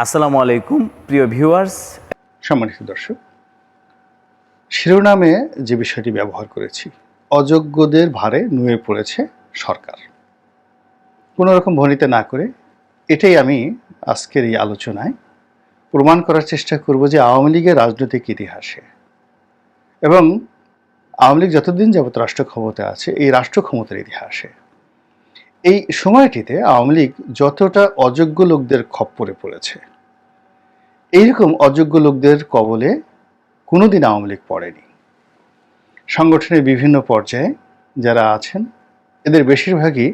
আসসালামু আলাইকুম প্রিয় ভিউয়ার্স। সম্মানিত দর্শক, শিরোনামে যে বিষয়টি ব্যবহার করেছি, অযোগ্যদের ভারে নুয়ে পড়েছে সরকার। কোনো রকম ভনিতা না করে এটাই আমি আজকের এই আলোচনায় প্রমাণ করার চেষ্টা করব যে আওয়ামী লীগের রাজনৈতিক ইতিহাসে এবং আওয়ামী লীগ যতদিন যাবৎ রাষ্ট্র ক্ষমতায় আছে এই রাষ্ট্র ক্ষমতার ইতিহাসে এই সময়টিতে আওয়ামী লীগ যতটা অযোগ্য লোকদের খপ্পরে পড়েছে, এইরকম অযোগ্য লোকদের কবলে কোনোদিন আওয়ামী লীগ পড়েনি। সংগঠনের বিভিন্ন পর্যায়ে যারা আছেন এদের বেশিরভাগই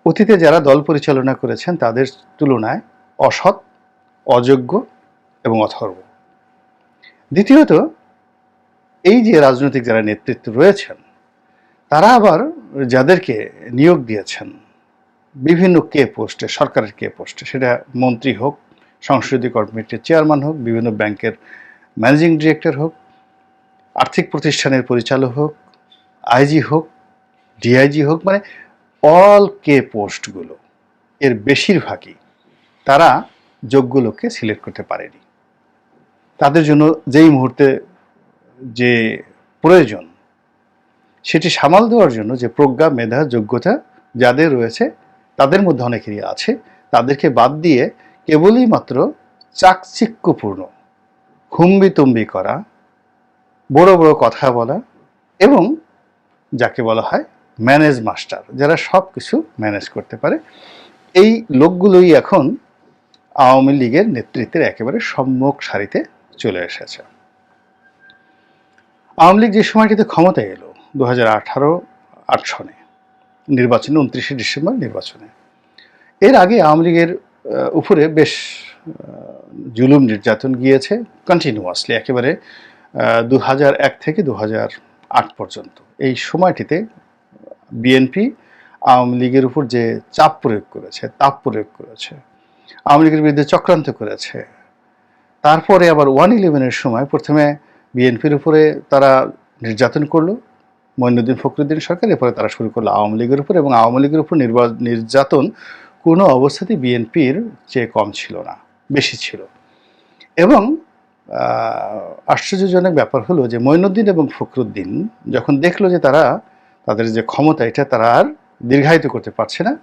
অতীতে যারা দল পরিচালনা করেছেন তাদের তুলনায় অসৎ, অযোগ্য এবং অথর্ব। দ্বিতীয়ত, এই যে রাজনৈতিক যারা নেতৃত্ব রয়েছেন তারা আবার যাদেরকে নিয়োগ দিয়েছেন বিভিন্ন কে পোস্টে, সরকারের কে পোস্টে, সেটা মন্ত্রী হোক, সংসদীয় কমিটির চেয়ারম্যান হোক, বিভিন্ন ব্যাংকের ম্যানেজিং ডিরেক্টর হোক, আর্থিক প্রতিষ্ঠানের পরিচালক হোক, আইজি হোক, ডিআইজি হোক, মানে অল কে পোস্টগুলো এর বেশিরভাগই তারা যোগ্য লোককে সিলেক্ট করতে পারেনি। তাদের জন্য যেই মুহূর্তে যে প্রয়োজন সেটি সামাল দেওয়ার জন্য যে প্রজ্ঞা, মেধা, যোগ্যতা যাদের রয়েছে তাদের মধ্যে অনেকেরই আছে, তাদেরকে বাদ দিয়ে কেবলই মাত্র চাকচিক্যপূর্ণ হুম্বিতম্বি করা, বড় বড় কথা বলা এবং যাকে বলা হয় ম্যানেজ মাস্টার, যারা সব কিছু ম্যানেজ করতে পারে, এই লোকগুলোই এখন আওয়ামী লীগের নেতৃত্বের একেবারে সম্মুখ সারিতে চলে এসেছে। আওয়ামী লীগ যে সময়টিতে ক্ষমতায় এলো 2018 সনে নির্বাচনে, 29শে ডিসেম্বর নির্বাচনে, এর আগে আওয়ামী লীগের উপরে বেশ জুলুম নির্যাতন গিয়েছে কন্টিনিউয়াসলি, একেবারে 2001 থেকে 2008 পর্যন্ত। এই সময়টিতে বিএনপি আওয়ামী লীগের উপর যে চাপ প্রয়োগ করেছে, তাপ প্রয়োগ করেছে, আওয়ামী লীগের বিরুদ্ধে চক্রান্ত করেছে। তারপরে আবার 1/11-এর সময় প্রথমে বিএনপির উপরে তারা নির্যাতন করলো, মঈনুদ্দিন ফখরুদ্দিন সরকার, এরপরে তারা শুরু করলো আওয়ামী লীগের উপর, এবং আওয়ামী লীগের উপর নির্যাতন কোনো অবস্থাতেই বিএনপির চেয়ে কম ছিল না, বেশি ছিল। এবং আশ্চর্যজনক ব্যাপার হলো যে মঈনুদ্দিন এবং ফখরুদ্দিন যখন দেখলো যে তারা তাদের যে ক্ষমতা এটা তারা আর দীর্ঘায়িত করতে পারছে না,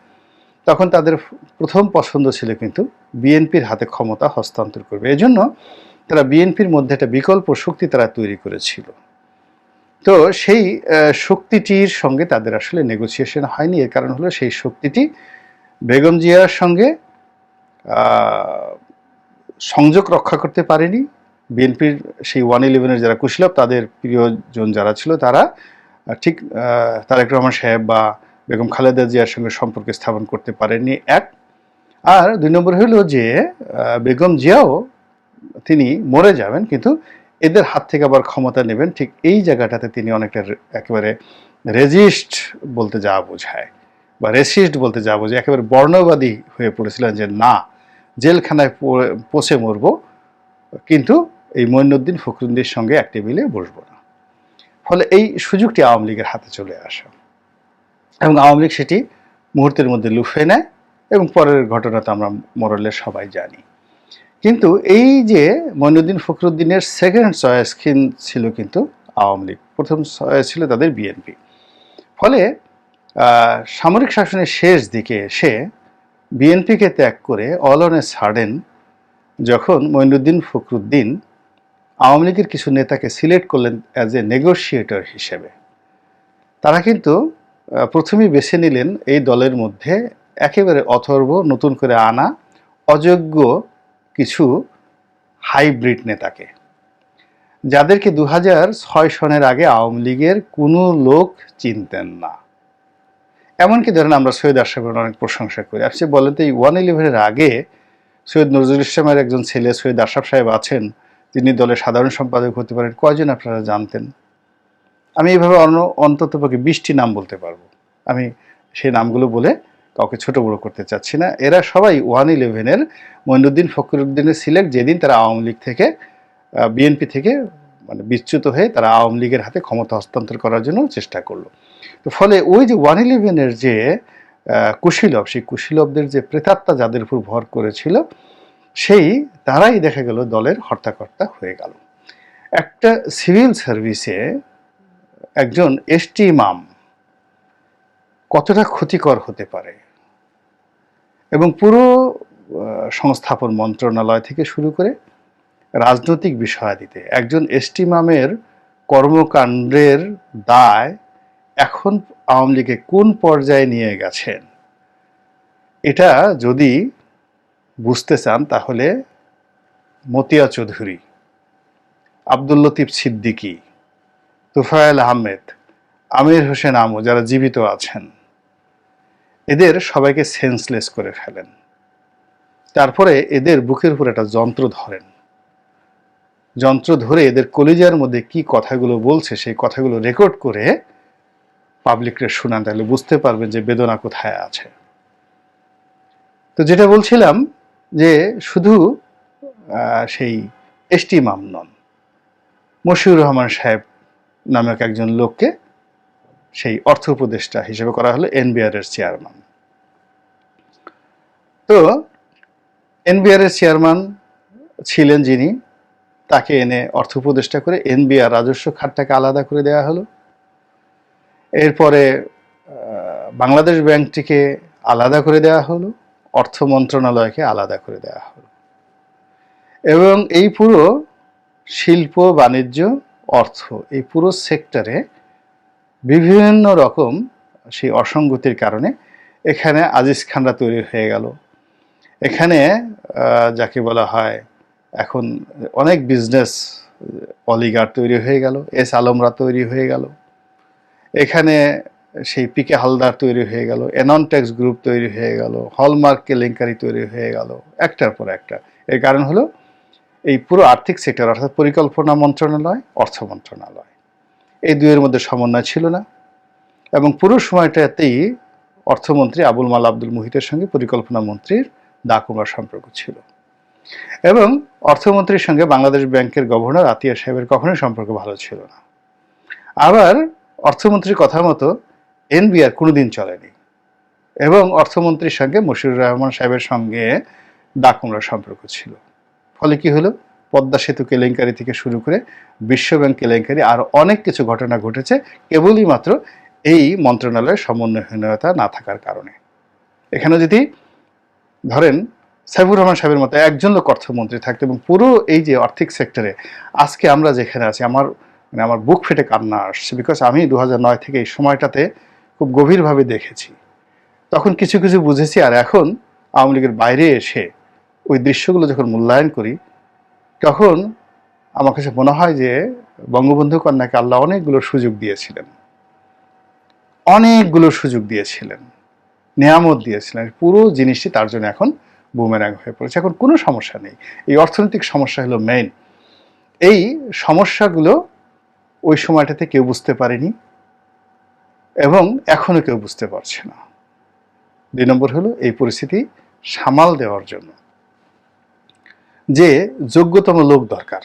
তখন তাদের প্রথম পছন্দ ছিল কিন্তু বিএনপির হাতে ক্ষমতা হস্তান্তর করবে। এজন্য তারা বিএনপির মধ্যে একটা বিকল্প শক্তি তারা তৈরি করেছিল। তো সেই শক্তিটির সঙ্গে তাদের আসলে নেগোসিয়েশন হয়নি। এর কারণ হলো সেই শক্তিটি বেগম জিয়ার সঙ্গে সংযোগ রক্ষা করতে পারেনি। বিএনপির সেই 1/11-এর যারা কুশীলব, তাদের প্রিয়জন যারা ছিল, তারা ঠিক তারেক রহমান সাহেব বা বেগম খালেদা জিয়ার সঙ্গে সম্পর্ক স্থাপন করতে পারেননি, এক। আর 2 নম্বর হলো যে বেগম জিয়াও তিনি মরে যাবেন কিন্তু এদের হাত থেকে আবার ক্ষমতা নেবেন, ঠিক এই জায়গাটাতে তিনি অনেকটা একেবারে রেজিস্ট বলতে যা বোঝায় বা রেসিস্ট বলতে যা বোঝায়, একেবারে বর্ণবাদী হয়ে পড়েছিলেন যে না, জেলখানায় পচে মরব কিন্তু এই মঈনুদ্দিন ফখরুদ্দিনের সঙ্গে এক টেবিলে বসবো না। ফলে এই সুযোগটি আওয়ামী লীগের হাতে চলে আসে এবং আওয়ামী লীগ সেটি মুহূর্তের মধ্যে লুফে নেয় এবং পরের ঘটনা তো আমরা মোরালে সবাই জানি। কিন্তু এই যে মঈনুদ্দিন ফখরুদ্দিনের সেকেন্ড চয়েস ছিল কিন্তু আওয়ামী লীগ, প্রথম চয়েস ছিল তাদের বিএনপি। ফলে সামরিক শাসনের শেষ দিকে এসে বিএনপিকে ত্যাগ করে অল অন এ সাডেন যখন মঈনুদ্দিন ফখরুদ্দিন আওয়ামী লীগের কিছু নেতাকে সিলেক্ট করলেন অ্যাজ এ নেগোশিয়েটর হিসেবে, তারা কিন্তু প্রথমেই বেছে নিলেন এই দলের মধ্যে একেবারে অথর্ব, নতুন করে আনা অযোগ্য কিছু হাইব্রিড নেতাকে, যাদেরকে 2006 সনের আগে আওয়ামী লীগের কোনো লোক চিনতেন না। এমনকি ধরেন আমরা সৈয়দ আশরাফের অনেক প্রশংসা করি। আপনি বলেন তো এই 1/11-এর আগে সৈয়দ নজরুল ইসলামের একজন ছেলে সৈয়দ আশরাফ সাহেব আছেন, তিনি দলের সাধারণ সম্পাদক হতে পারেন, কয়জন আপনারা জানতেন? আমি এইভাবে অন্ততপক্ষে 20টি নাম বলতে পারবো। আমি সেই নামগুলো বলে কাউকে ছোট বড় করতে চাচ্ছি না। এরা সবাই 1/11-এর মঈনুদ্দিন ফখরুদ্দিনের সিলেক্ট, যেদিন তারা আওয়ামী লীগ থেকে বিএনপি থেকে মানে বিচ্যুত হয়ে তারা আওয়ামী লীগের হাতে ক্ষমতা হস্তান্তর করার জন্য চেষ্টা করলো। তো ফলে ওই যে 1/11-এর যে কুশীলব, সেই কুশীলবদের যে প্রেতাত্মা যাদের উপর ভর করেছিল, তারাই দেখা গেল দলের হর্তাকর্তা হয়ে গেল। একটা সিভিল সার্ভিসে একজন এসটি ইমাম কতটা ক্ষতিকর হতে পারে, এবং পুরো সংস্থাপন মন্ত্রণালয় থেকে শুরু করে রাজনৈতিক বিষয়াদিতে একজন এসটি ইমামের কর্মকাণ্ডের দায় এখন আওয়ামী লীগে কোন পর্যায়ে নিয়ে গেছেন, এটা যদি বুঝতে চান তাহলে মতিয়া চৌধুরী, আব্দুল লতিফ সিদ্দিকী, তোফায়েল আহমেদ, আমির হোসেন আমু যারা জীবিত আছেন, এদের সবাইকে সেন্সলেস করে ফেলেন। তারপরে এদের বুকের উপর একটা যন্ত্র ধরেন, যন্ত্র ধরে এদের কলিজার মধ্যে কি কথাগুলো বলছে সেই কথাগুলো রেকর্ড করে পাবলিককে শোনান, তাহলে বুঝতে পারবেন যে বেদনা কোথায় আছে। তো যেটা বলছিলাম যে শুধু সেই এসটি ইমাম নন, মশিউর রহমান সাহেব নামক একজন লোককে সেই অর্থ উপদেষ্টা হিসেবে করা হলো এনবিআর এর চেয়ারম্যান। তো এনবিআর এর চেয়ারম্যান ছিলেন যিনি, তাকে এনে অর্থ উপদেষ্টা করে এনবিআর রাজস্ব খাতটাকে আলাদা করে দেওয়া হলো। এরপরে বাংলাদেশ ব্যাংকটিকে আলাদা করে দেওয়া হলো, অর্থ মন্ত্রণালয়কে আলাদা করে দেওয়া হলো, এবং এই পুরো শিল্প বাণিজ্য অর্থ এই পুরো সেক্টরে বিভিন্ন রকম সেই অসঙ্গতির কারণে এখানে আজিজ খানরা তৈরি হয়ে গেল। এখানে যাকে বলা হয় এখন অনেক বিজনেস অলিগার তৈরি হয়ে গেল, এস আলমরা তৈরি হয়ে গেল, এখানে সেই পিকে হালদার তৈরি হয়ে গেল, এনন ট্যাক্স গ্রুপ তৈরি হয়ে গেল, হলমার্ক কেলেঙ্কারি তৈরি হয়ে গেল, একটার পর একটা। এর কারণ হলো এই পুরো আর্থিক সেক্টর অর্থাৎ পরিকল্পনা মন্ত্রণালয়, অর্থ মন্ত্রণালয়, এই দুইয়ের মধ্যে সমন্বয় ছিল না, এবং পুরো সময়টাতেই অর্থমন্ত্রী আবুল মাল আব্দুল মুহিতের সঙ্গে পরিকল্পনা মন্ত্রীর দাকুমার সম্পর্ক ছিল, এবং অর্থমন্ত্রীর সঙ্গে বাংলাদেশ ব্যাংকের গভর্নর আতিয়া সাহেবের কখনোই সম্পর্ক ভালো ছিল না। আবার অর্থমন্ত্রীর কথা মতো এনবিআর কোনোদিন চলেনি, এবং অর্থমন্ত্রীর সঙ্গে মশিউর রহমান সাহেবের সঙ্গে দাকুমরার সম্পর্ক ছিল। ফলে কি হলো, পদ্মা সেতু কেলেঙ্কারি থেকে শুরু করে বিশ্বব্যাংক কেলেঙ্কারি আর অনেক কিছু ঘটনা ঘটেছে কেবলই মাত্র এই মন্ত্রণালয়ের সমন্বয়হীনতা না থাকার কারণে। এখানে যদি ধরেন সাইফুর রহমান সাহেবের মতো একজন লোক অর্থমন্ত্রী থাকতো এবং পুরো এই যে আর্থিক সেক্টরে আজকে আমরা যেখানে আছি, আমার বুক ফেটে কান্না আসছে, বিকজ আমি 2009 থেকে এই সময়টাতে খুব গভীরভাবে দেখেছি, তখন কিছু কিছু বুঝেছি, আর এখন আওয়ামী লীগের বাইরে এসে ওই দৃশ্যগুলো যখন মূল্যায়ন করি তখন আমার কাছে মনে হয় যে বঙ্গবন্ধু কন্যাকে আল্লাহ অনেকগুলো সুযোগ দিয়েছিলেন, নিয়ামত দিয়েছিলেন, পুরো জিনিসটি তার জন্য এখন বুমেরাং হয়ে পড়েছে। এখন কোনো সমস্যা নেই, এই অর্থনৈতিক সমস্যা হলো মেইন। এই সমস্যাগুলো ওই সময়টাতে কেউ বুঝতে পারেনি এবং এখনো কেউ বুঝতে পারছে না। 2 নম্বর হলো এই পরিস্থিতি সামাল দেওয়ার জন্য যে যোগ্যতম লোক দরকার।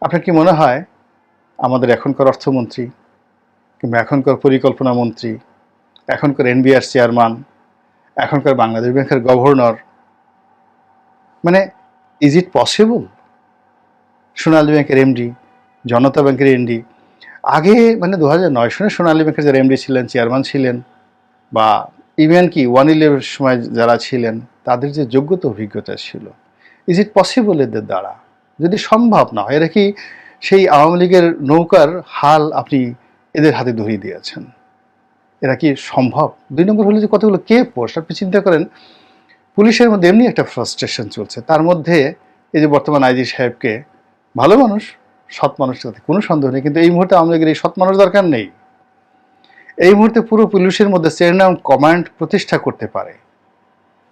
আপনার কি মনে হয় আমাদের এখনকার অর্থমন্ত্রী কিংবা এখনকার পরিকল্পনা মন্ত্রী, এখনকার এনবিআর চেয়ারম্যান, এখনকার বাংলাদেশ ব্যাংকের গভর্নর, মানে ইজ ইট পসিবল? সোনালী ব্যাংকের এমডি, জনতা ব্যাংকের এমডি, আগে মানে 2009 সনে সোনালী ব্যাংকের যারা এমডি ছিলেন, চেয়ারম্যান ছিলেন, বা ইভেন কি 111 সময় যারা ছিলেন, তাদের যে যোগ্যতা অভিজ্ঞতা ছিল, ইজ ইট পসিবল এদের দ্বারা? যদি সম্ভব না হয়, এরা কি সেই আওয়ামী লীগের নৌকার হাল আপনি এদের হাতে ধরিয়ে দিয়েছেন? এরা কি সম্ভব? 2 নম্বর হলো যে কতগুলো কে পোস্ট, আপনি চিন্তা করেন পুলিশের মধ্যে এমনি একটা ফ্রাস্ট্রেশন চলছে, তার মধ্যে এই যে বর্তমান আইজি সাহেবকে, ভালো মানুষ, সৎ মানুষের সাথে কোনো সন্দেহ নেই, কিন্তু এই মুহূর্তে আওয়ামী লীগের এই সৎ মানুষ দরকার নেই। এই মুহূর্তে পুরো পুলিশের মধ্যে চেইন অফ কমান্ড প্রতিষ্ঠা করতে পারে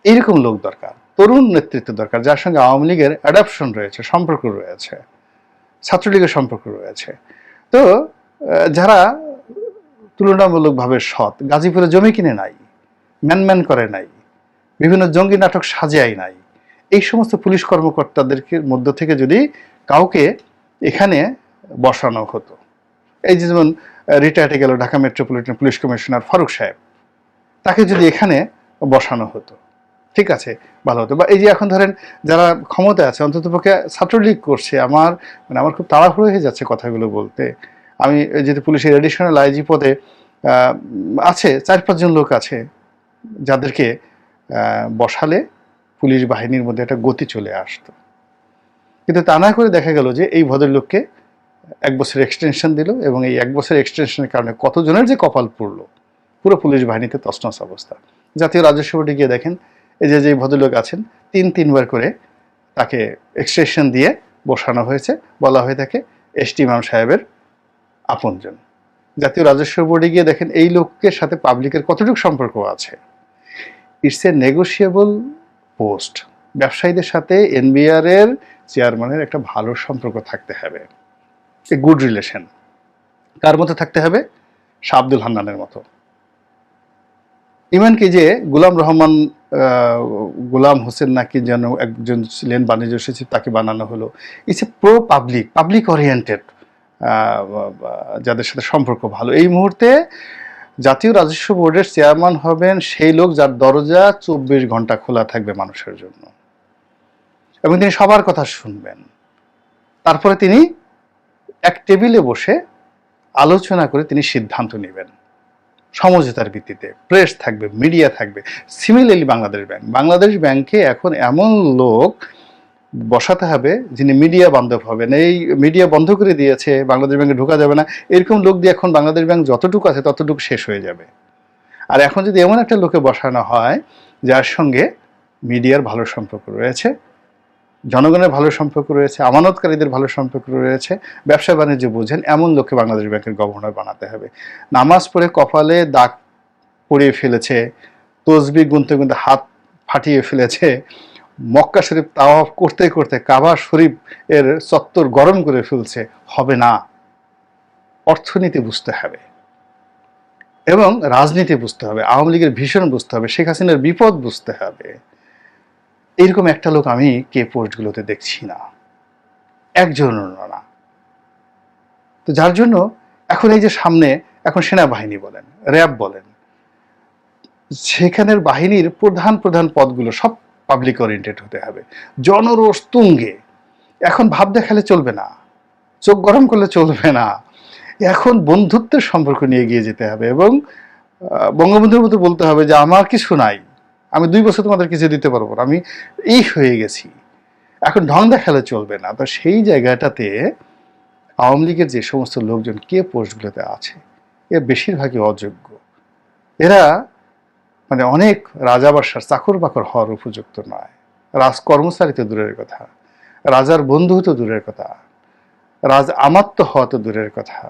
এইরকম লোক দরকার, তরুণ নেতৃত্ব দরকার, যার সঙ্গে আওয়ামী লীগের অ্যাডাপশন রয়েছে, সম্পর্ক রয়েছে, ছাত্রলীগের সম্পর্ক রয়েছে। তো যারা তুলনামূলকভাবে সৎ, গাজীপুরে জমি কিনে নাই, ম্যানম্যান করে নাই, বিভিন্ন জঙ্গি নাটক সাজাই নাই, এই সমস্ত পুলিশ কর্মকর্তাদেরকে মধ্য থেকে যদি কাউকে এখানে বসানো হতো, এই যে যেমন রিটায়ার্ডে গেল Dhaka metropolitan police commissioner Faruk সাহেব, তাকে যদি এখানে বসানো হতো, ঠিক আছে, ভালো হতো। বা এই যে এখন ধরেন যারা ক্ষমতায় আছে, অন্ততপক্ষে ছাত্রলীগ করছে, আমার খুব তাড়াহুড়ো হয়ে যাচ্ছে কথাগুলো বলতে। আমি যেহেতু পুলিশের এডিশনাল আইজি পদে আছে 4-5 জন লোক আছে যাদেরকে বসালে পুলিশ বাহিনীর মধ্যে একটা গতি চলে আসতো, কিন্তু তা না করে দেখা গেল যে এই ভদ্রলোককে 1 বছর এক্সটেনশন দিল, এবং এই 1 বছর এক্সটেনশনের কারণে কতজনের যে কপাল পড়লো, পুরো পুলিশ বাহিনীতে তছনছ অবস্থা। জাতীয় রাজস্ব বোর্ডে গিয়ে দেখেন এই যে ভদ্রলোক আছেন 3-3 বার করে তাকে এক্সটেনশন দিয়ে বসানো হয়েছে, বলা হয়ে থাকে এসটি ইমাম সাহেবের আপনজন। জাতীয় রাজস্ব বোর্ডে গিয়ে দেখেন এই লোকের সাথে পাবলিকের কতটুকু সম্পর্ক আছে। It's a negotiable post. ব্যবসায়ীদের সাথে এনবিআর এর চেয়ারম্যানের একটা ভালো সম্পর্ক থাকতে হবে, এ গুড রিলেশন। কার মতো থাকতে হবে? শাহ আব্দুল হান্নানের মতো। ইমানকি যে গোলাম রহমান, গোলাম হোসেন নাকি যেন একজন ছিলেন বাণিজ্য সচিব, তাকে বানানো হলো। It's a pro public, public oriented যাদের সাথে সম্পর্ক ভালো। এই মুহূর্তে জাতীয় রাজস্ব বোর্ডের চেয়ারম্যান হবেন সেই লোক যার দরজা 24 ঘন্টা খোলা থাকবে মানুষের জন্য, এবং তিনি সবার কথা শুনবেন। তারপরে তিনি এক টেবিলে বসে আলোচনা করে তিনি সিদ্ধান্ত নেবেন সমঝোতার ভিত্তিতে। প্রেস থাকবে, মিডিয়া থাকবে। সিমিলারলি বাংলাদেশ ব্যাংকে এখন এমন লোক বসাতে হবে যিনি মিডিয়া বান্ধব হবেন। এই মিডিয়া বন্ধ করে দিয়েছে, বাংলাদেশ ব্যাংকে ঢোকা যাবে না, এরকম লোক দিয়ে এখন বাংলাদেশ ব্যাংক যতটুকু আছে ততটুকু শেষ হয়ে যাবে। আর এখন যদি এমন একটা লোকে বসানো হয় যার সঙ্গে মিডিয়ার ভালো সম্পর্ক রয়েছে, জনগণের ভালো সম্পর্ক রয়েছে, আমানতকারীদের ভালো সম্পর্ক রয়েছে, ব্যবসা বাণিজ্য বুঝেন, এমন লোককে বাংলাদেশ ব্যাংকের গভর্নর বানাতে হবে। নামাজ পড়ে কপালে দাগ পড়িয়ে ফেলেছে, তসবিহ গুনতে গুনতে হাত ফাটিয়ে ফেলেছে, মক্কা শরীফ তাওয়াফ করতে করতে কাবা শরীফ এর চত্বর গরম করে ফেলছে, হবে না। অর্থনীতি বুঝতে হবে এবং রাজনীতি বুঝতে হবে, আওয়ামী লীগের ভীষণ বুঝতে হবে, শেখ হাসিনার বিপদ বুঝতে হবে। এইরকম একটা লোক আমি কে পোস্টগুলোতে দেখছি না, একজনও না। তো যার জন্য এখন এই যে সামনে এখন সেনাবাহিনী বলেন, র্যাব বলেন, সেখানের বাহিনীর প্রধান প্রধান পদগুলো সব পাবলিক ওরিয়েন্টেড হতে হবে, জনরোষ তুঙ্গে। এখন ভাব দেখালে চলবে না, চোখ গরম করলে চলবে না, এখন বন্ধুত্বের সম্পর্ক নিয়ে এগিয়ে যেতে হবে, এবং বঙ্গবন্ধুর মতো বলতে হবে যে আমার কিছু নাই, আমি 2 বছর তোমাদের কিছু দিতে পারবো না, আমি এই হয়ে গেছি। এখন ঢং দেখালে চলবে না। তো সেই জায়গাটাতে আওয়ামী লীগের যে সমস্ত লোকজন কে পোস্টগুলোতে আছে, এর বেশিরভাগই অযোগ্য। এরা মানে অনেক রাজাবাসার চাকর বাকর হওয়ার উপযুক্ত নয়। রাজকর্মচারী তো দূরের কথা, রাজার বন্ধু তো দূরের কথা, রাজ আমাত্য হওয়া তো দূরের কথা,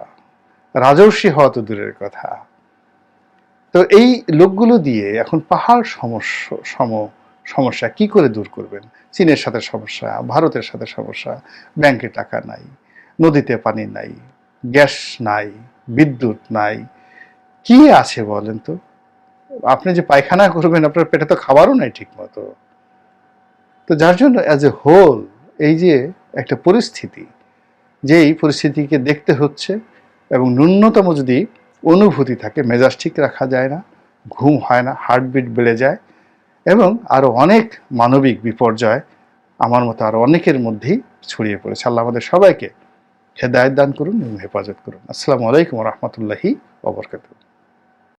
রাজর্ষি হওয়া তো দূরের কথা। তো এই লোকগুলো দিয়ে এখন পাহাড় সমস্যা কি করে দূর করবেন? চীনের সাথে সমস্যা, ভারতের সাথে সমস্যা, ব্যাংকে টাকা নাই, নদীতে পানি নাই, গ্যাস নাই, বিদ্যুৎ নাই, কি আছে বলেন তো? আপনি যে পায়খানা করবেন, আপনার পেটে তো খাবারও নাই ঠিক মতো। তো যার জন্য অ্যাজ এ হোল এই যে একটা পরিস্থিতি, যেই পরিস্থিতিকে দেখতে হচ্ছে, এবং ন্যূনতম যদি অনুভূতি থাকে, মেজাজ ঠিক রাখা যায় না, ঘুম হয় না, হার্টবিট বেড়ে যায়, এবং আরো অনেক মানবিক বিপর্যয় আমার মতো আরো অনেকের মধ্যেই ছড়িয়ে পড়েছে। আল্লাহ আমাদের সবাইকে হেদায়েত দান করুন এবং হেফাজত করুন। আসসালামু আলাইকুম ওয়া রাহমাতুল্লাহি ওয়া বারাকাতুহু।